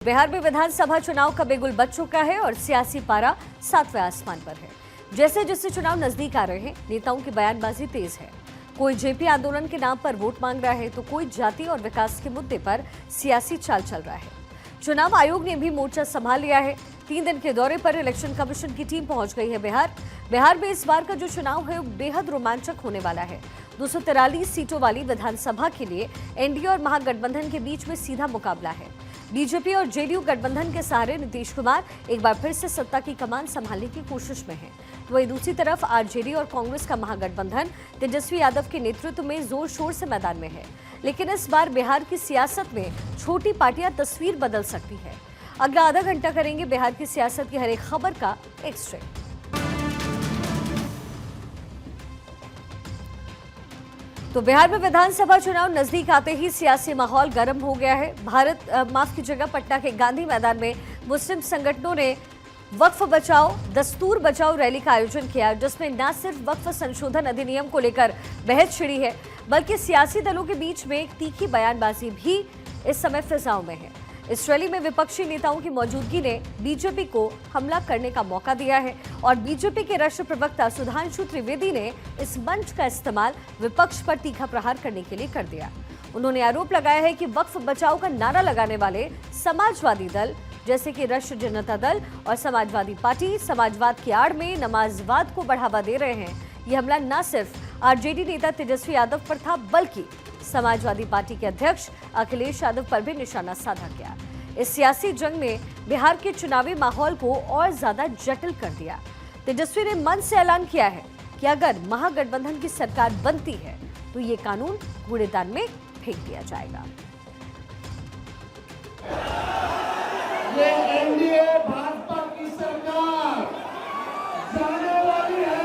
बिहार में विधानसभा चुनाव का बिगुल बज चुका है और सियासी पारा सातवें आसमान पर है। जैसे जैसे चुनाव नजदीक आ रहे हैं, नेताओं की बयानबाजी तेज है। कोई जेपी आंदोलन के नाम पर वोट मांग रहा है तो कोई जाति और विकास के मुद्दे पर सियासी चाल चल रहा है। चुनाव आयोग ने भी मोर्चा संभाल लिया है। 3 दिन के दौरे पर इलेक्शन कमीशन की टीम पहुंच गई है बिहार में इस बार का जो चुनाव है वो बेहद रोमांचक होने वाला है। 243 सीटों वाली विधानसभा के लिए एनडीए और महागठबंधन के बीच में सीधा मुकाबला है। बीजेपी और जेडीयू गठबंधन के सहारे नीतीश कुमार एक बार फिर से सत्ता की कमान संभालने की कोशिश में हैं। वहीं दूसरी तरफ आरजेडी और कांग्रेस का महागठबंधन तेजस्वी यादव के नेतृत्व में जोर शोर से मैदान में है। लेकिन इस बार बिहार की सियासत में छोटी पार्टियां तस्वीर बदल सकती है। अगला आधा घंटा करेंगे बिहार की सियासत की हर एक खबर का एक्सरे। तो बिहार में विधानसभा चुनाव नजदीक आते ही सियासी माहौल गर्म हो गया है। पटना के गांधी मैदान में मुस्लिम संगठनों ने वक्फ बचाओ दस्तूर बचाओ रैली का आयोजन किया, जिसमें न सिर्फ वक्फ संशोधन अधिनियम को लेकर बहस छिड़ी है, बल्कि सियासी दलों के बीच में एक तीखी बयानबाजी भी इस समय फिजाओं में है। इस रैली में विपक्षी नेताओं की मौजूदगी ने बीजेपी को हमला करने का मौका दिया है और बीजेपी के राष्ट्रीय प्रवक्ता सुधांशु त्रिवेदी ने इस मंच का इस्तेमाल विपक्ष पर तीखा प्रहार करने के लिए कर दिया। उन्होंने आरोप लगाया है कि वक्फ बचाओ का नारा लगाने वाले समाजवादी दल जैसे कि राष्ट्रीय जनता दल और समाजवादी पार्टी समाजवाद की आड़ में नमाजवाद को बढ़ावा दे रहे हैं। यह हमला न सिर्फ आरजेडी नेता तेजस्वी यादव पर था, बल्कि समाजवादी पार्टी के अध्यक्ष अखिलेश यादव पर भी निशाना साधा गया। इस सियासी जंग ने बिहार के चुनावी माहौल को और ज्यादा जटिल कर दिया। तेजस्वी ने मन से ऐलान किया है कि अगर महागठबंधन की सरकार बनती है तो ये कानून कूड़ेदान में फेंक दिया जाएगा। ये एनडीए भाजपा की सरकार जाने वाली है।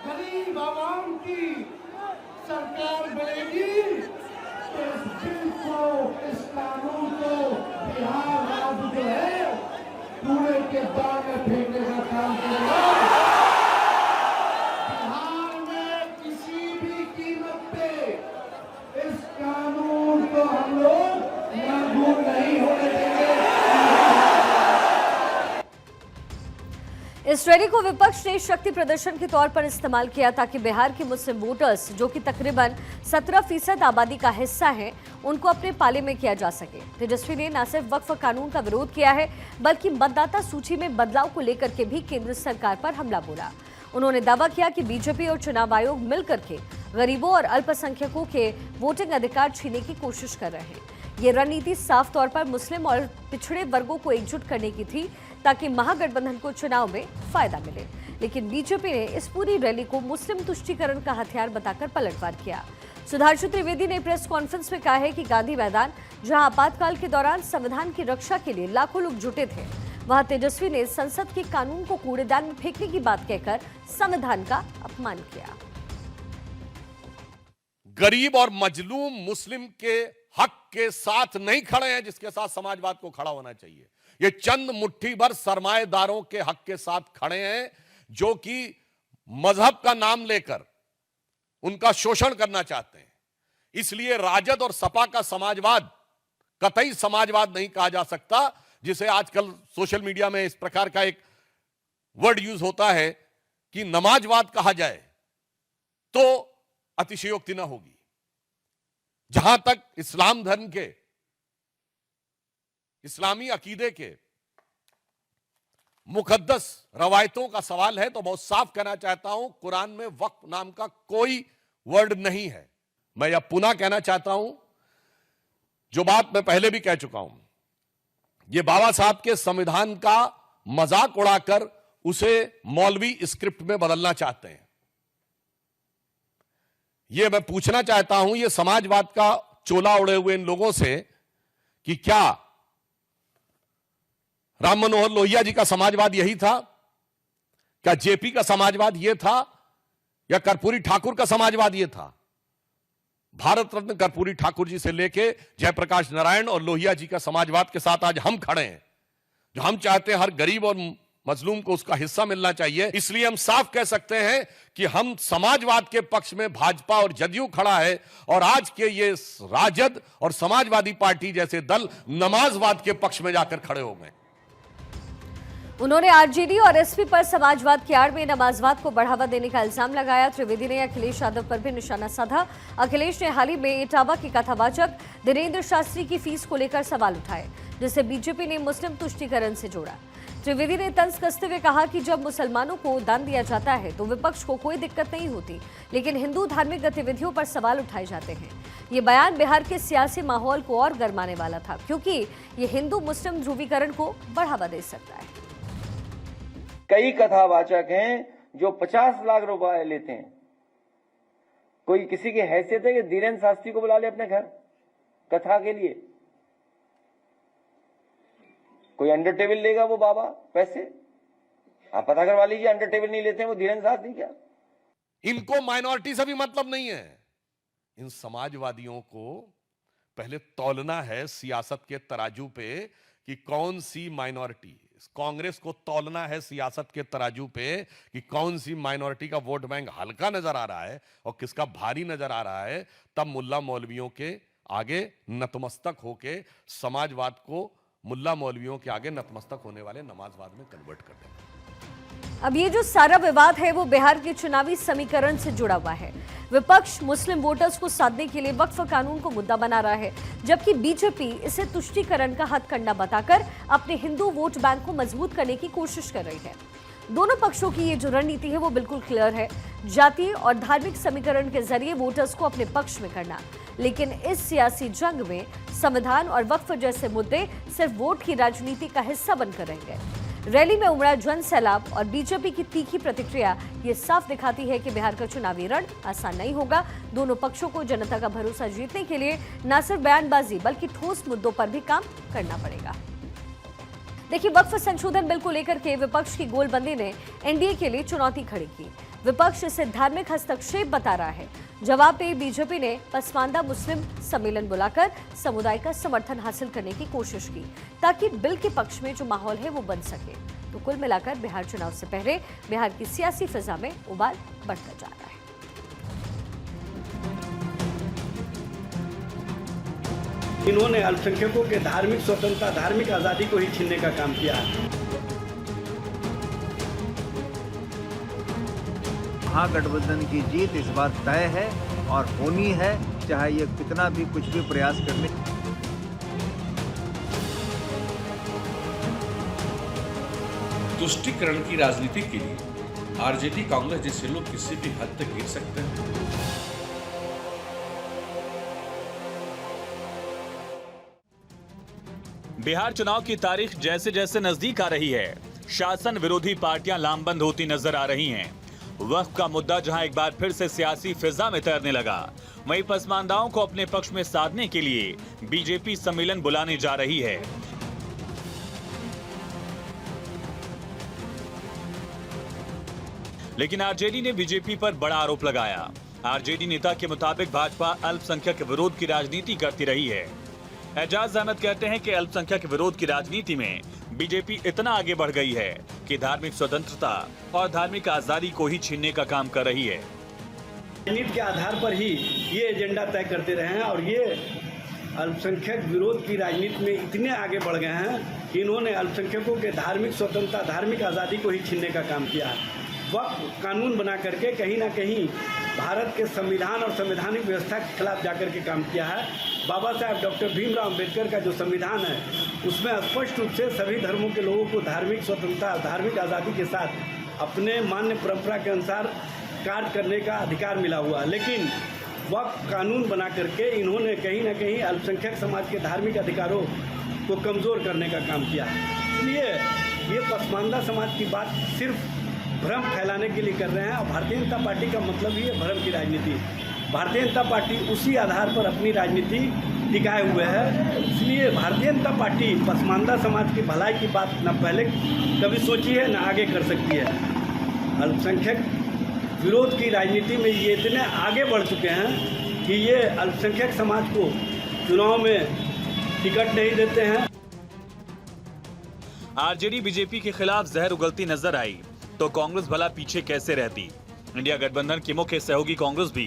गरीब आवाम की सरकार बनेगी तो इस बिल को, इस कानून को बिहार राज्य जो है कूड़े के दान में फेंकने का काम करेगा। बिहार में किसी भी कीमत पे इस कानून को हम लोग लागू नहीं होने देंगे। इस रैली को विपक्ष ने शक्ति प्रदर्शन के तौर पर इस्तेमाल किया ताकि बिहार के मुस्लिम वोटर्स, जो कि तकरीबन 17% आबादी का हिस्सा है, उनको अपने पाले में किया जा सके। तेजस्वी ने न सिर्फ वक्फ कानून का विरोध किया है, बल्कि मतदाता सूची में बदलाव को लेकर के भी केंद्र सरकार पर हमला बोला। उन्होंने दावा किया कि बीजेपी और चुनाव आयोग मिलकर के गरीबों और अल्पसंख्यकों के वोटिंग अधिकार छीनने की कोशिश कर रहे हैं। ये रणनीति साफ तौर पर मुस्लिम और पिछड़े वर्गों को एकजुट करने की थी ताकि महागठबंधन को चुनाव में फायदा मिले। लेकिन बीजेपी ने इस पूरी रैली को मुस्लिम तुष्टीकरण का हथियार बताकर पलटवार किया। सुधांशु त्रिवेदी ने प्रेस कॉन्फ्रेंस में कहा है कि गांधी मैदान, जहां आपातकाल के दौरान संविधान की रक्षा के लिए लाखों लोग जुटे थे, वहां तेजस्वी ने संसद के कानून को कूड़ेदान में फेंकने की बात कहकर संविधान का अपमान किया। गरीब और मजलूम मुस्लिम के हक के साथ नहीं खड़े हैं, जिसके साथ समाजवाद को खड़ा होना चाहिए। ये चंद मुट्ठी भर सरमाएदारों के हक के साथ खड़े हैं, जो कि मजहब का नाम लेकर उनका शोषण करना चाहते हैं। इसलिए राजद और सपा का समाजवाद कतई समाजवाद नहीं कहा जा सकता, जिसे आजकल सोशल मीडिया में इस प्रकार का एक वर्ड यूज होता है कि नमाजवाद कहा जाए तो अतिशयोक्ति न होगी। जहां तक इस्लाम धर्म के, इस्लामी अकीदे के मुकद्दस रवायतों का सवाल है तो बहुत साफ कहना चाहता हूं, कुरान में वक्फ नाम का कोई वर्ड नहीं है। मैं यह पुनः कहना चाहता हूं, जो बात मैं पहले भी कह चुका हूं, यह बाबा साहब के संविधान का मजाक उड़ाकर उसे मौलवी स्क्रिप्ट में बदलना चाहते हैं। यह मैं पूछना चाहता हूं यह समाजवाद का चोला उड़े हुए इन लोगों से कि क्या राम मनोहर लोहिया जी का समाजवाद यही था? क्या जेपी का समाजवाद यह था? या कर्पूरी ठाकुर का समाजवाद यह था? भारत रत्न कर्पूरी ठाकुर जी से लेके जयप्रकाश नारायण और लोहिया जी का समाजवाद के साथ आज हम खड़े हैं, जो हम चाहते हैं हर गरीब और मजलूम को उसका हिस्सा मिलना चाहिए। इसलिए हम साफ कह सकते हैं कि हम समाजवाद के पक्ष में भाजपा और जदयू खड़ा है, और आज के ये राजद और समाजवादी पार्टी जैसे दल नमाजवाद के पक्ष में जाकर खड़े हो गए। उन्होंने आरजेडी और एसपी पर समाजवाद की आड़ में नमाजवाद को बढ़ावा देने का इल्जाम लगाया। त्रिवेदी ने अखिलेश यादव पर भी निशाना साधा। अखिलेश ने हाल ही में इटावा के कथावाचक दिनेंद्र शास्त्री की फीस को लेकर सवाल उठाए, जिसे बीजेपी ने मुस्लिम तुष्टीकरण से जोड़ा। त्रिवेदी ने तंज कसते हुए कहा कि जब मुसलमानों को दान दिया जाता है तो विपक्ष को कोई दिक्कत नहीं होती, लेकिन हिंदू धार्मिक गतिविधियों पर सवाल उठाए जाते हैं। ये बयान बिहार के सियासी माहौल को और गरमाने वाला था, क्योंकि ये हिंदू मुस्लिम ध्रुवीकरण को बढ़ावा दे सकता है। कई कथावाचक हैं जो 50 लाख रुपए लेते हैं। कोई किसी की हैसियत है कि धीरेन्द्र शास्त्री को बुला ले अपने घर कथा के लिए? कोई अंडर टेबल लेगा वो बाबा पैसे? आप पता करवा लीजिए, अंडर टेबल नहीं लेते हैं वो धीरेन्द्र शास्त्री क्या? इनको माइनॉरिटी से भी मतलब नहीं है। इन समाजवादियों को पहले तौलना है सियासत के तराजू पे कि कौन सी माइनॉरिटी। कांग्रेस को तौलना है सियासत के तराजू पे कि कौन सी माइनॉरिटी का वोट बैंक हल्का नजर आ रहा है और किसका भारी नजर आ रहा है। तब मुल्ला मौलवियों के आगे नतमस्तक होके समाजवाद को मुल्ला मौलवियों के आगे नतमस्तक होने वाले नमाजवाद में कन्वर्ट कर देंगे। अब ये जो सारा विवाद है वो बिहार के चुनावी समीकरण से जुड़ा हुआ है। विपक्ष मुस्लिम वोटर्स को साधने के लिए वक्फ कानून को मुद्दा बना रहा है, जबकि बीजेपी इसे तुष्टीकरण का हथकंडा बताकर अपने हिंदू वोट बैंक को मजबूत करने की कोशिश कर रही है। दोनों पक्षों की ये जो रणनीति है वो बिल्कुल क्लियर है, जातीय और धार्मिक समीकरण के जरिए वोटर्स को अपने पक्ष में करना। लेकिन इस सियासी जंग में संविधान और वक्फ जैसे मुद्दे सिर्फ वोट की राजनीति का हिस्सा बनकर रहेंगे। रैली में उमड़ा जन सैलाब और बीजेपी की तीखी प्रतिक्रिया ये साफ दिखाती है कि बिहार का चुनावी रण आसान नहीं होगा। दोनों पक्षों को जनता का भरोसा जीतने के लिए न सिर्फ बयानबाजी बल्कि ठोस मुद्दों पर भी काम करना पड़ेगा। देखिए, वक्फ संशोधन बिल को लेकर के विपक्ष की गोलबंदी ने एनडीए के लिए चुनौती खड़ी की। विपक्ष इसे धार्मिक हस्तक्षेप बता रहा है। जवाब में बीजेपी ने पसमानदा मुस्लिम सम्मेलन बुलाकर समुदाय का समर्थन हासिल करने की कोशिश की, ताकि बिल के पक्ष में जो माहौल है वो बन सके। तो कुल मिलाकर बिहार चुनाव से पहले बिहार की सियासी फिजा में उबाल बढ़ता जा रहा है। इन्होंने अल्पसंख्यकों के धार्मिक स्वतंत्रता, धार्मिक आजादी को ही छीनने का काम किया है। महागठबंधन की जीत इस बार तय है और होनी है, चाहे ये कितना भी कुछ भी प्रयास करने। तुष्टीकरण की राजनीति के लिए आरजेडी कांग्रेस जैसे लोग किसी भी हद तक गिर सकते हैं। बिहार चुनाव की तारीख जैसे जैसे नजदीक आ रही है, शासन विरोधी पार्टियां लामबंद होती नजर आ रही हैं। वक्फ का मुद्दा जहां एक बार फिर से सियासी फिजा में तैरने लगा, वहीं पसमानदाओं को अपने पक्ष में साधने के लिए बीजेपी सम्मेलन बुलाने जा रही है। लेकिन आरजेडी ने बीजेपी पर बड़ा आरोप लगाया। आरजेडी नेता के मुताबिक भाजपा अल्पसंख्यक विरोध की राजनीति करती रही है। एजाज अहमद कहते हैं कि अल्पसंख्यक विरोध की राजनीति में बीजेपी इतना आगे बढ़ गई है कि धार्मिक स्वतंत्रता और धार्मिक आजादी को ही छीनने का काम कर रही है। राजनीति के आधार पर ही ये एजेंडा तय करते रहे हैं और ये अल्पसंख्यक विरोध की राजनीति में इतने आगे बढ़ गए हैं कि इन्होंने अल्पसंख्यकों के धार्मिक स्वतंत्रता, धार्मिक आज़ादी को ही छीनने का काम किया है। वक्फ कानून बना करके कहीं ना कहीं भारत के संविधान और संवैधानिक व्यवस्था के खिलाफ जाकर के काम किया है। बाबा साहब डॉक्टर भीमराव अम्बेडकर का जो संविधान है उसमें स्पष्ट रूप से सभी धर्मों के लोगों को धार्मिक स्वतंत्रता, धार्मिक आज़ादी के साथ अपने मान्य परंपरा के अनुसार कार्य करने का अधिकार मिला हुआ। लेकिन वक्फ कानून बना करके इन्होंने कहीं ना कहीं अल्पसंख्यक समाज के धार्मिक अधिकारों को कमज़ोर करने का काम किया। इसलिए ये पसमानदा समाज की बात सिर्फ भ्रम फैलाने के लिए कर रहे हैं और भारतीय जनता पार्टी का मतलब ही है भ्रम की राजनीति। भारतीय जनता पार्टी उसी आधार पर अपनी राजनीति टिकाए हुए है। इसलिए भारतीय जनता पार्टी पसमानदा समाज की भलाई की बात न पहले कभी सोची है न आगे कर सकती है। अल्पसंख्यक विरोध की राजनीति में ये इतने आगे बढ़ चुके हैं कि ये अल्पसंख्यक समाज को चुनाव में टिकट नहीं देते हैं। आरजेडी बीजेपी के खिलाफ जहर उगलती नजर आई तो कांग्रेस भला पीछे कैसे रहती। इंडिया गठबंधन की मुख्य सहयोगी कांग्रेस भी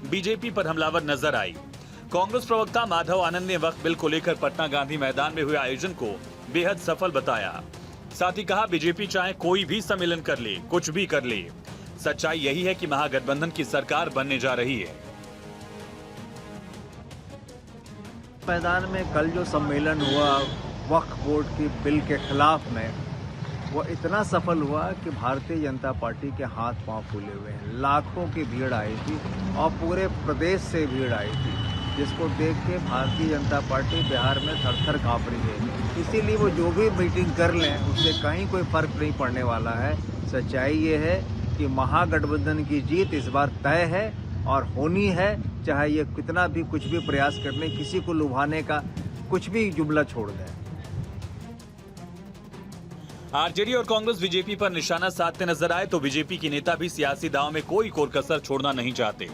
बीजेपी पर हमलावर नजर आई। कांग्रेस प्रवक्ता माधव आनंद ने वक्फ बिल को लेकर पटना गांधी मैदान में हुए आयोजन को बेहद सफल बताया। साथ ही कहा, बीजेपी चाहे कोई भी सम्मेलन कर ले, कुछ भी कर ले, सच्चाई यही है कि महागठबंधन की सरकार बनने जा रही है। मैदान में कल जो सम्मेलन हुआ वक्फ बोर्ड की बिल के खिलाफ में, वो इतना सफल हुआ कि भारतीय जनता पार्टी के हाथ पांव फूले हुए हैं। लाखों की भीड़ आई थी और पूरे प्रदेश से भीड़ आई थी, जिसको देख के भारतीय जनता पार्टी बिहार में थर-थर कांप रही है। इसीलिए वो जो भी मीटिंग कर लें उससे कहीं कोई फर्क नहीं पड़ने वाला है। सच्चाई ये है कि महागठबंधन की जीत इस बार तय है और होनी है, चाहे ये कितना भी कुछ भी प्रयास करने, किसी को लुभाने का कुछ भी जुमला छोड़ दें। आरजेडी और कांग्रेस बीजेपी पर निशाना साधते नजर आए तो बीजेपी के नेता भी सियासी दांव में कोई कोर कसर छोड़ना नहीं चाहते।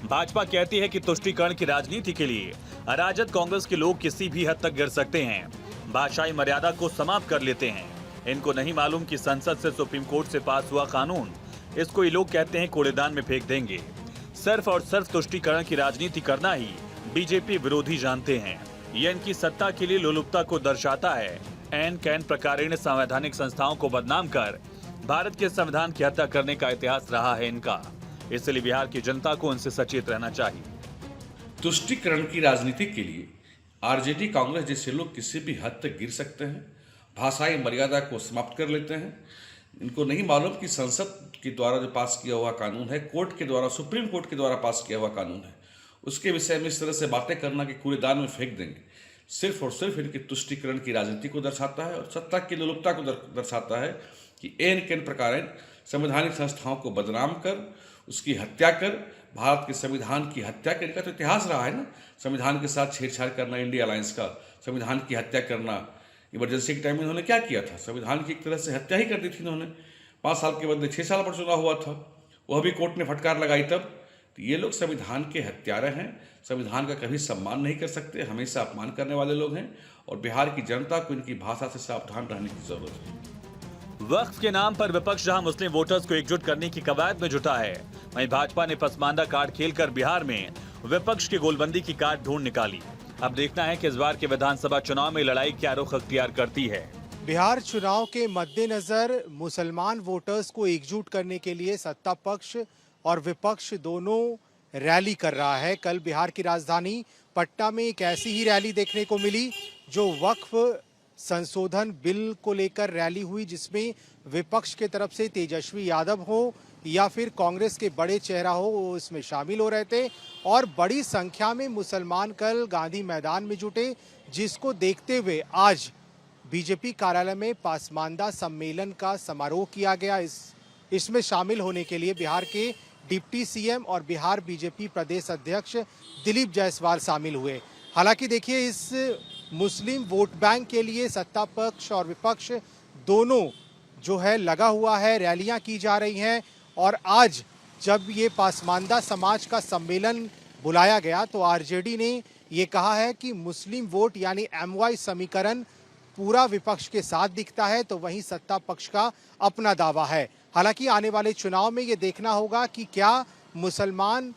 भाजपा कहती है कि तुष्टीकरण की राजनीति के लिए अराजक कांग्रेस के लोग किसी भी हद तक गिर सकते हैं, भाषाई मर्यादा को समाप्त कर लेते हैं। इनको नहीं मालूम कि संसद से सुप्रीम कोर्ट से पास हुआ कानून, इसको ये लोग कहते हैं कूड़ेदान में फेंक देंगे। सिर्फ और सिर्फ तुष्टीकरण की राजनीति करना ही बीजेपी विरोधी जानते हैं। यह इनकी सत्ता के लिए लोलुपता को दर्शाता है। एन कैन प्रकारेण संवैधानिक संस्थाओं को बदनाम कर भारत के संविधान की हत्या करने का इतिहास रहा है इनका। इसलिए बिहार की जनता को इनसे सचेत रहना चाहिए। तुष्टीकरण की राजनीति के लिए आरजेडी कांग्रेस जैसे लोग किसी भी हद तक गिर सकते हैं, भाषाई मर्यादा को समाप्त कर लेते हैं। इनको नहीं मालूम कि संसद के द्वारा जो पास किया हुआ कानून है, कोर्ट के द्वारा, सुप्रीम कोर्ट के द्वारा पास किया हुआ कानून है, उसके विषय में इस तरह से बातें करना कि कूड़ेदान में फेंक देंगे, सिर्फ और सिर्फ इनकी तुष्टीकरण की राजनीति को दर्शाता है और सत्ता की लोलुपता को दर्शाता है कि एन केन प्रकार संवैधानिक संस्थाओं को बदनाम कर, उसकी हत्या कर, भारत के संविधान की हत्या करने का तो इतिहास रहा है ना। संविधान के साथ छेड़छाड़ करना, इंडिया अलायंस का, संविधान की हत्या करना। इमरजेंसी के टाइम में उन्होंने क्या किया था? संविधान की एक तरह से हत्या ही कर दी थी उन्होंने। 5 साल के बदले 6 साल पर चुनाव हुआ था, वह भी कोर्ट ने फटकार लगाई तब। तो ये लोग संविधान के हत्यारे हैं, संविधान का कभी सम्मान नहीं कर सकते, हमेशा अपमान करने वाले लोग हैं और बिहार की जनता को इनकी भाषा से सावधान रहने की जरूरत है। वक्फ के नाम पर विपक्ष जहां मुस्लिम वोटर्स को एकजुट करने की कवायद में जुटा है, वहीं भाजपा ने पसमानदा कार्ड खेलकर बिहार में विपक्ष की गोलबंदी की कार्ड ढूंढ निकाली। अब देखना है कि इस बार के विधानसभा चुनाव में लड़ाई क्या रुख अख्तियार करती है। बिहार चुनाव के मद्देनजर मुसलमान वोटर्स को एकजुट करने के लिए सत्ता पक्ष और विपक्ष दोनों रैली कर रहा है। कल बिहार की राजधानी पटना में एक ऐसी ही रैली देखने को मिली जो वक्फ संशोधन बिल को लेकर रैली हुई, जिसमें विपक्ष के तरफ से तेजस्वी यादव हो या फिर कांग्रेस के बड़े चेहरा हो, वो इसमें शामिल हो रहे थे और बड़ी संख्या में मुसलमान कल गांधी मैदान में जुटे, जिसको देखते हुए आज बीजेपी कार्यालय में पासमानदा सम्मेलन का समारोह किया गया। इसमें शामिल होने के लिए बिहार के डिप्टी सीएम और बिहार बीजेपी प्रदेश अध्यक्ष दिलीप जायसवाल शामिल हुए। हालांकि देखिए, इस मुस्लिम वोट बैंक के लिए सत्ता पक्ष और विपक्ष दोनों जो है लगा हुआ है, रैलियां की जा रही हैं और आज जब ये पासमानदा समाज का सम्मेलन बुलाया गया तो आरजेडी ने ये कहा है कि मुस्लिम वोट यानी MY समीकरण पूरा विपक्ष के साथ दिखता है, तो वहीं सत्ता पक्ष का अपना दावा है। हालांकि आने वाले चुनाव में ये देखना होगा कि क्या मुसलमान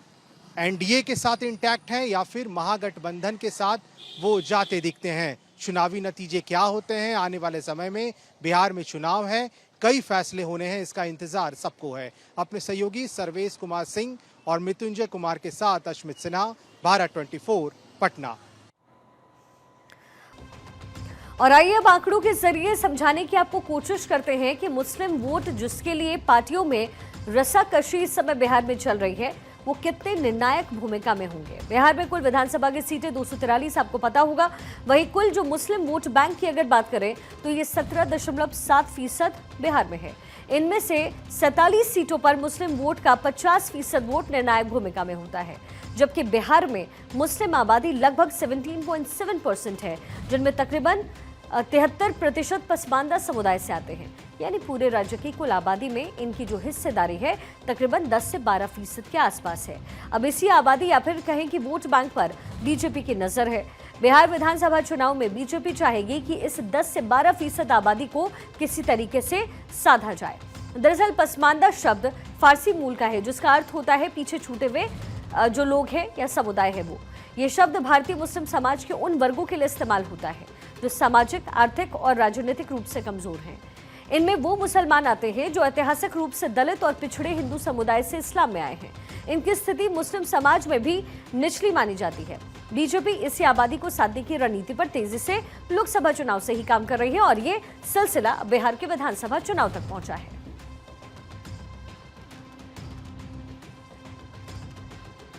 एनडीए के साथ इंटैक्ट हैं या फिर महागठबंधन के साथ वो जाते दिखते हैं। चुनावी नतीजे क्या होते हैं आने वाले समय में, बिहार में चुनाव है, कई फैसले होने हैं, इसका इंतजार सबको है। अपने सहयोगी सर्वेश कुमार सिंह और मृत्युंजय कुमार के साथ अश्मित सिन्हा, भारत 24 पटना। और आइए अब आंकड़ों के जरिए समझाने की आपको कोशिश करते हैं कि मुस्लिम वोट जिसके लिए पार्टियों में रस्साकशी इस समय बिहार में चल रही है, वो कितने निर्णायक भूमिका में होंगे। बिहार में कुल विधानसभा की सीटें 243 आपको पता होगा। वहीं कुल जो मुस्लिम वोट बैंक की अगर बात करें तो ये 17.7% बिहार में है। इनमें से 47 सीटों पर मुस्लिम वोट का 50% वोट निर्णायक भूमिका में होता है, जबकि बिहार में मुस्लिम आबादी लगभग 17.7% है, जिनमें तकरीबन 73% पसमानदा समुदाय से आते हैं, यानी पूरे राज्य की कुल आबादी में इनकी जो हिस्सेदारी है तकरीबन 10 से 12% के आसपास है। अब इसी आबादी या फिर कहें कि वोट बैंक पर बीजेपी की नजर है। बिहार विधानसभा चुनाव में बीजेपी चाहेगी कि इस 10 से 12% आबादी को किसी तरीके से साधा जाए। दरअसल पसमानदा शब्द फारसी मूल का है, जिसका अर्थ होता है पीछे छूटे हुए जो लोग हैं या समुदाय है वो। ये शब्द भारतीय मुस्लिम समाज के उन वर्गों के लिए इस्तेमाल होता है जो सामाजिक, आर्थिक और राजनीतिक रूप से कमजोर हैं। इनमें वो मुसलमान आते हैं जो ऐतिहासिक रूप से दलित और पिछड़े हिंदू समुदाय से इस्लाम में आए हैं। इनकी स्थिति मुस्लिम समाज में भी निचली मानी जाती है। बीजेपी इसी आबादी को साधने की रणनीति पर तेजी से लोकसभा चुनाव से ही काम कर रही है और ये सिलसिला बिहार के विधानसभा चुनाव तक पहुंचा है।